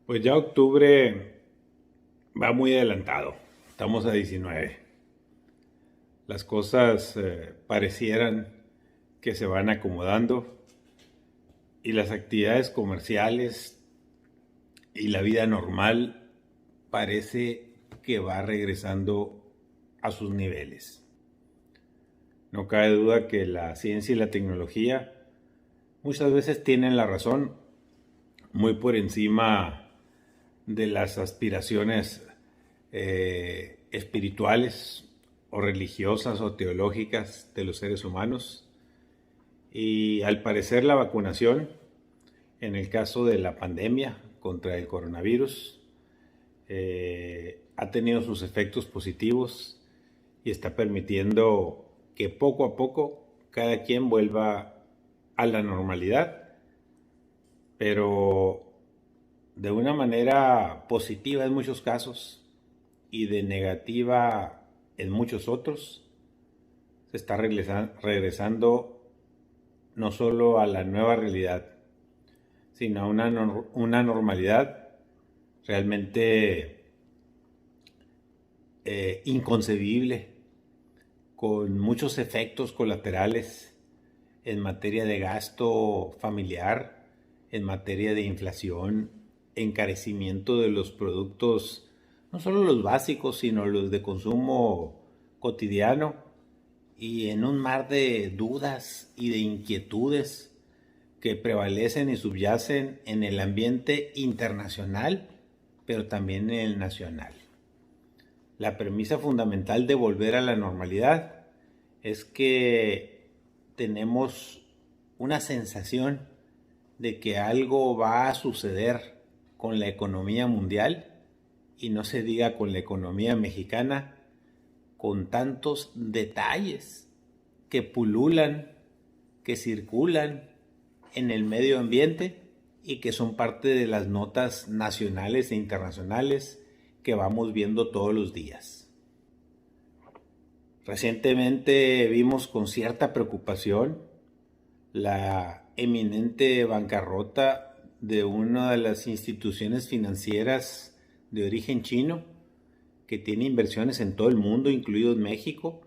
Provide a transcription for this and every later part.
Pues ya octubre va muy adelantado. Estamos a 19. Las cosas parecieran que se van acomodando y las actividades comerciales y la vida normal parece que va regresando a sus niveles. No cabe duda que la ciencia y la tecnología muchas veces tienen la razón muy por encima de las aspiraciones espirituales o religiosas o teológicas de los seres humanos. Y al parecer la vacunación, en el caso de la pandemia contra el coronavirus, ha tenido sus efectos positivos y está permitiendo que poco a poco cada quien vuelva a la normalidad, pero de una manera positiva en muchos casos y de negativa en muchos otros. Se está regresando no solo a la nueva realidad, sino a una normalidad realmente inconcebible, con muchos efectos colaterales en materia de gasto familiar, en materia de inflación, encarecimiento de los productos, no solo los básicos, sino los de consumo cotidiano, y en un mar de dudas y de inquietudes que prevalecen y subyacen en el ambiente internacional, pero también en el nacional. La premisa fundamental de volver a la normalidad es que tenemos una sensación de que algo va a suceder con la economía mundial, y no se diga con la economía mexicana, con tantos detalles que pululan, que circulan en el medio ambiente y que son parte de las notas nacionales e internacionales que vamos viendo todos los días. Recientemente vimos con cierta preocupación la eminente bancarrota de una de las instituciones financieras de origen chino, que tiene inversiones en todo el mundo, incluido México,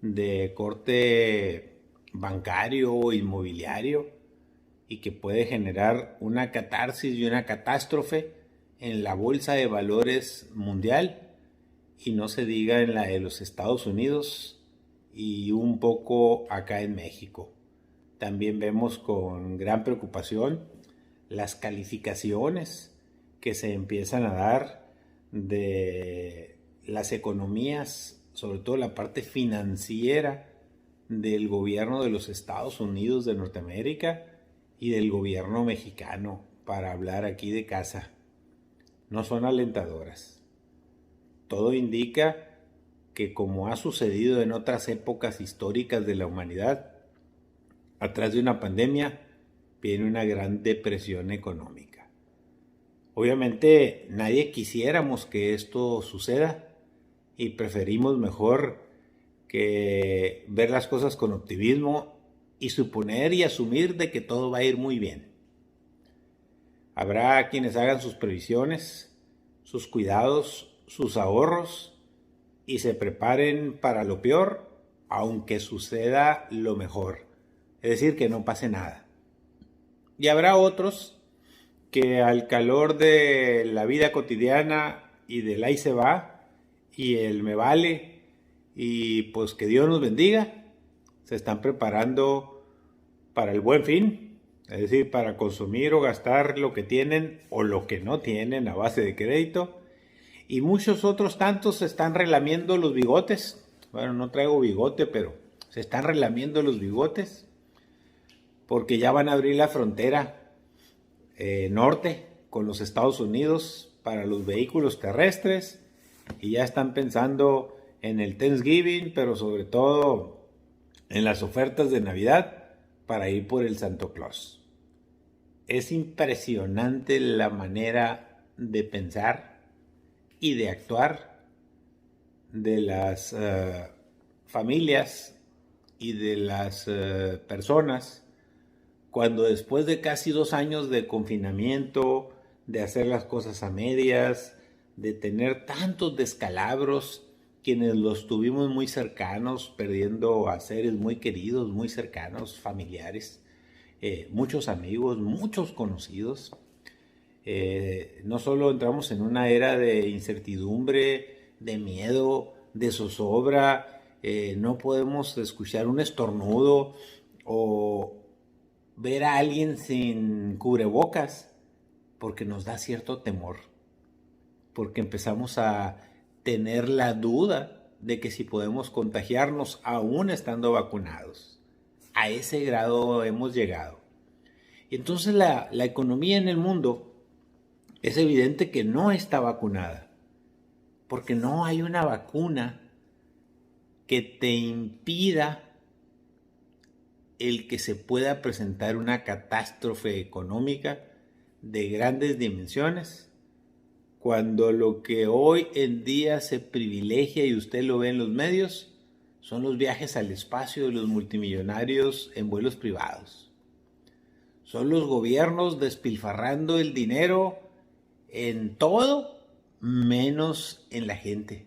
de corte bancario o inmobiliario, y que puede generar una catarsis y una catástrofe en la bolsa de valores mundial, y no se diga en la de los Estados Unidos y un poco acá en México. También vemos con gran preocupación las calificaciones que se empiezan a dar de las economías, sobre todo la parte financiera del gobierno de los Estados Unidos de Norteamérica y del gobierno mexicano, para hablar aquí de casa. No son alentadoras. Todo indica que, como ha sucedido en otras épocas históricas de la humanidad, atrás de una pandemia viene una gran depresión económica. Obviamente nadie quisiéramos que esto suceda, y preferimos mejor que ver las cosas con optimismo y suponer y asumir de que todo va a ir muy bien. Habrá quienes hagan sus previsiones, sus cuidados, sus ahorros, y se preparen para lo peor, aunque suceda lo mejor. Es decir, que no pase nada. Y habrá otros que, al calor de la vida cotidiana y del ahí se va y el me vale y pues que Dios nos bendiga, se están preparando para el buen fin, es decir, para consumir o gastar lo que tienen o lo que no tienen a base de crédito. Y muchos otros tantos se están relamiendo los bigotes. Bueno, no traigo bigote, pero se están relamiendo los bigotes porque ya van a abrir la frontera norte con los Estados Unidos para los vehículos terrestres, y ya están pensando en el Thanksgiving, pero sobre todo en las ofertas de Navidad para ir por el Santo Claus. Es impresionante la manera de pensar y de actuar de las familias y de las personas, cuando después de casi 2 años de confinamiento, de hacer las cosas a medias, de tener tantos descalabros, quienes los tuvimos muy cercanos, perdiendo a seres muy queridos, muy cercanos, familiares, muchos amigos, muchos conocidos. No solo entramos en una era de incertidumbre, de miedo, de zozobra, no podemos escuchar un estornudo o ver a alguien sin cubrebocas porque nos da cierto temor, porque empezamos a tener la duda de que si podemos contagiarnos aún estando vacunados. A ese grado hemos llegado. Y entonces la economía en el mundo es evidente que no está vacunada, porque no hay una vacuna que te impida el que se pueda presentar una catástrofe económica de grandes dimensiones, cuando lo que hoy en día se privilegia, y usted lo ve en los medios, son los viajes al espacio de los multimillonarios en vuelos privados. Son los gobiernos despilfarrando el dinero en todo menos en la gente.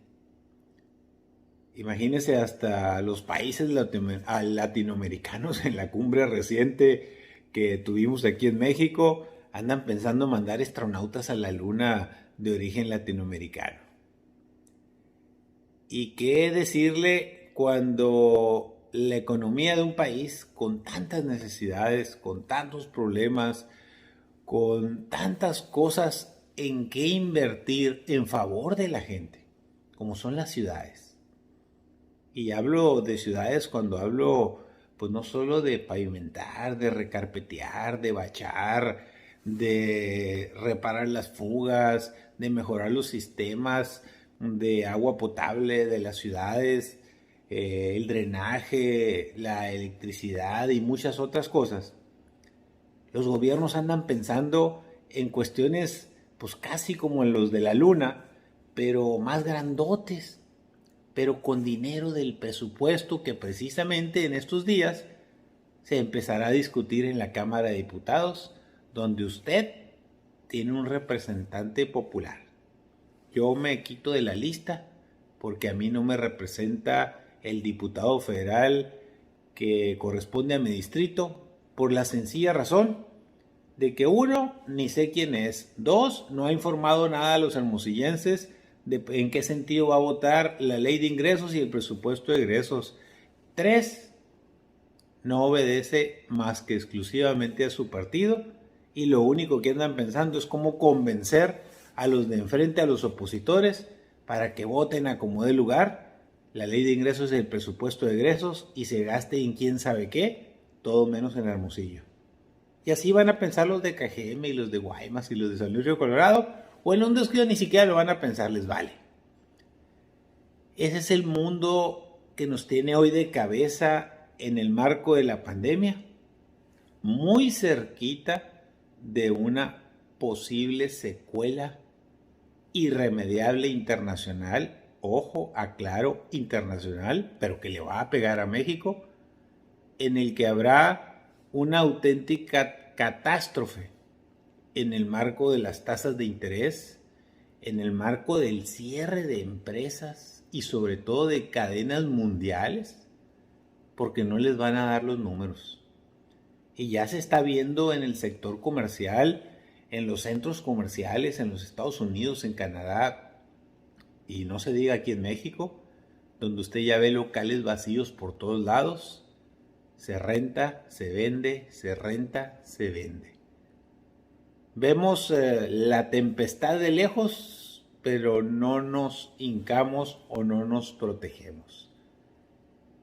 Imagínese hasta los países latinoamericanos en la cumbre reciente que tuvimos aquí en México andan pensando mandar astronautas a la luna de origen latinoamericano. ¿Y qué decirle cuando la economía de un país con tantas necesidades, con tantos problemas, con tantas cosas en que invertir en favor de la gente, como son las ciudades? Y hablo de ciudades cuando hablo, pues no solo de pavimentar, de recarpetear, de bachar, de reparar las fugas, de mejorar los sistemas de agua potable de las ciudades, el drenaje, la electricidad y muchas otras cosas. Los gobiernos andan pensando en cuestiones pues casi como en los de la luna, pero más grandotes, pero con dinero del presupuesto que precisamente en estos días se empezará a discutir en la Cámara de Diputados, donde usted tiene un representante popular. Yo me quito de la lista porque a mí no me representa el diputado federal que corresponde a mi distrito, por la sencilla razón de que uno, ni sé quién es; dos, no ha informado nada a los hermosillenses de en qué sentido va a votar la ley de ingresos y el presupuesto de egresos; tres, no obedece más que exclusivamente a su partido y lo único que andan pensando es cómo convencer a los de enfrente, a los opositores, para que voten a como dé lugar la ley de ingresos y el presupuesto de egresos y se gaste en quién sabe qué, todo menos en Hermosillo. Y así van a pensar los de Cajeme y los de Guaymas y los de San Luis Río Colorado, o en un descuido ni siquiera lo van a pensar, les vale. Ese es el mundo que nos tiene hoy de cabeza en el marco de la pandemia, muy cerquita de una posible secuela irremediable internacional, ojo, aclaro, internacional, pero que le va a pegar a México, en el que habrá una auténtica catástrofe en el marco de las tasas de interés, en el marco del cierre de empresas y sobre todo de cadenas mundiales, porque no les van a dar los números. Y ya se está viendo en el sector comercial, en los centros comerciales, en los Estados Unidos, en Canadá, y no se diga aquí en México, donde usted ya ve locales vacíos por todos lados. Se renta, se vende, se renta, se vende. Vemos la tempestad de lejos, pero no nos hincamos o no nos protegemos.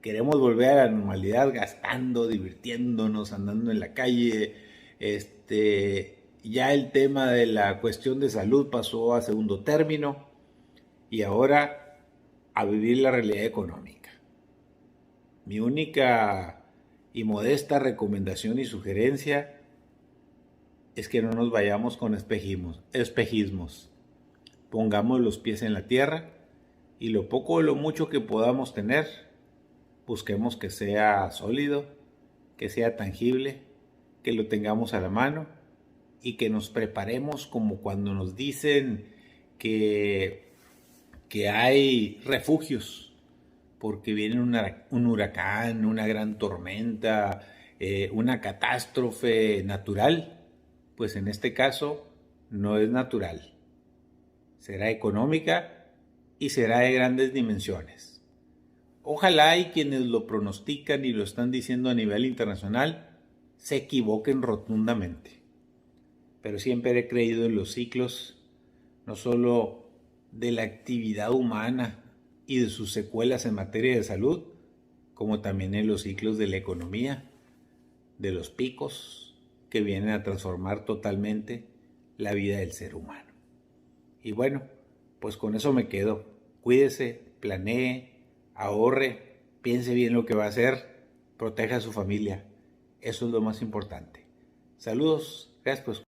Queremos volver a la normalidad gastando, divirtiéndonos, andando en la calle. Ya el tema de la cuestión de salud pasó a segundo término y ahora a vivir la realidad económica. Mi única y modesta recomendación y sugerencia es que no nos vayamos con espejismos. Pongamos los pies en la tierra y lo poco o lo mucho que podamos tener, busquemos que sea sólido, que sea tangible, que lo tengamos a la mano y que nos preparemos como cuando nos dicen que hay refugios, porque viene un huracán, una gran tormenta, una catástrofe natural. Pues en este caso no es natural, será económica y será de grandes dimensiones. Ojalá y quienes lo pronostican y lo están diciendo a nivel internacional se equivoquen rotundamente. Pero siempre he creído en los ciclos, no solo de la actividad humana y de sus secuelas en materia de salud, como también en los ciclos de la economía, de los picos que vienen a transformar totalmente la vida del ser humano. Y bueno, pues con eso me quedo. Cuídese, planee, ahorre, piense bien lo que va a hacer, proteja a su familia. Eso es lo más importante. Saludos, gracias por